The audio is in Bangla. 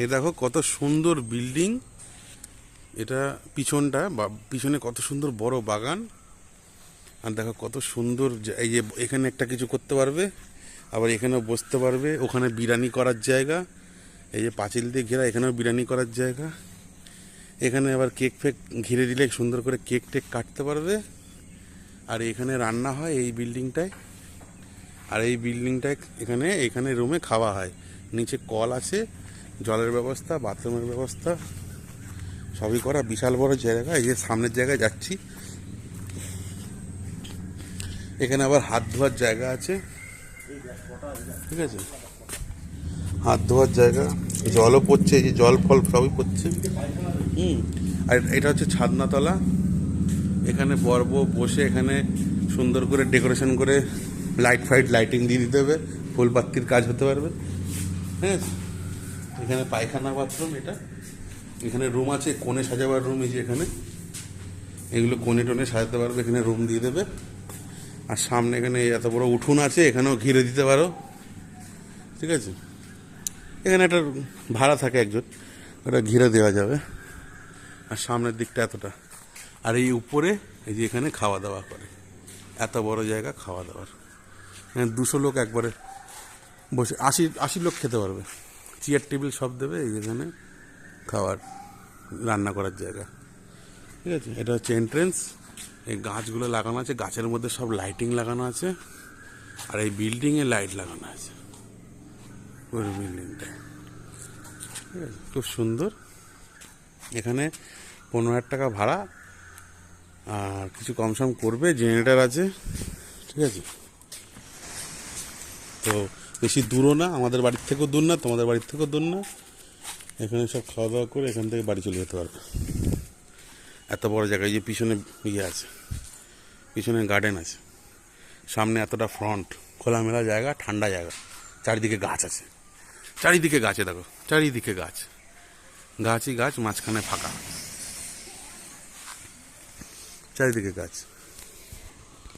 এই দেখো কত সুন্দর বিল্ডিং। এটা পিছনটা বা পিছনে কত সুন্দর বড় বাগান। আর দেখো কত সুন্দর এই যে এখানে একটা কিছু করতে পারবে, আবার এখানেও বসতে পারবে। ওখানে বিরিয়ানি করার জায়গা, এই যে পাঁচিল দিয়ে ঘেরা, এখানেও বিরিয়ানি করার জায়গা। এখানে আবার কেক ফেক ঘিরে দিলে সুন্দর করে কেক টেক কাটতে পারবে। আর এখানে রান্না হয় এই বিল্ডিংটায়। আর এই বিল্ডিংটায় এখানে এখানে রুমে খাওয়া হয়। নিচে কল আছে, জলের ব্যবস্থা, বাথরুমের ব্যবস্থা সবই করা। বিশাল বড় জায়গা। এই যে সামনের জায়গায় যাচ্ছি, এখানে আবার হাত ধোয়ার জায়গা আছে, ঠিক আছে, হাত ধোয়ার জায়গা। জলও পড়ছে, এই যে জল ফল সবই পড়ছে। আর এটা হচ্ছে ছাদনাতলা। এখানে বর বউ বসে এখানে সুন্দর করে ডেকোরেশন করে লাইট ফাইট লাইটিং দিয়ে দিতে হবে, ফুল পাত্তির কাজ হতে পারবে। ঠিক আছে, এখানে পায়খানা বাথরুম। এটা এখানে রুম আছে, কোণে সাজাবার রুম। এই যে এখানে এগুলো কোণে টোনে সাজাতে পারবে, এখানে রুম দিয়ে দেবে। আর সামনে এখানে এত বড় উঠোন আছে, এখানেও ঘিরে দিতে পারো, ঠিক আছে। এখানে একটা ভাড়া থাকে একজন, ওটা ঘিরে দেওয়া যাবে। আর সামনের দিকটা এতটা। আর এই উপরে এই যে এখানে খাওয়া দাওয়া করে, এত বড় জায়গা খাওয়া দাওয়ার। এখানে 200 লোক একবারে বসে, 80 লোক খেতে পারবে। চেয়ার টেবিল সব দেবে। এই যেখানে খাওয়ার রান্না করার জায়গা, ঠিক আছে। এটা হচ্ছে এন্ট্রেন্স। এই গাছগুলো লাগানো আছে, গাছের মধ্যে সব লাইটিং লাগানো আছে। আর এই বিল্ডিংয়ে লাইট লাগানো আছে, পুরো বিল্ডিংটা, ঠিক আছে, খুব সুন্দর। এখানে 15,000 টাকা ভাড়া, আর কিছু কম সম করবে। জেনারেটার আছে, ঠিক আছে। তো বেশি দূরও না, আমাদের বাড়ির থেকেও দূর না, তোমাদের বাড়ির থেকেও দূর না। এখানে সব খাওয়া দাওয়া করে এখান থেকে বাড়ি চলে যেতে পারবে। এত বড় জায়গায় যে পিছনে ইয়ে আছে, পিছনে গার্ডেন আছে, সামনে এতটা ফ্রন্ট, খোলামেলা জায়গা, ঠান্ডা জায়গা, চারিদিকে গাছ আছে। চারিদিকে গাছে দেখো, চারিদিকে গাছ, গাছই গাছ, মাঝখানে ফাঁকা, চারিদিকে গাছ।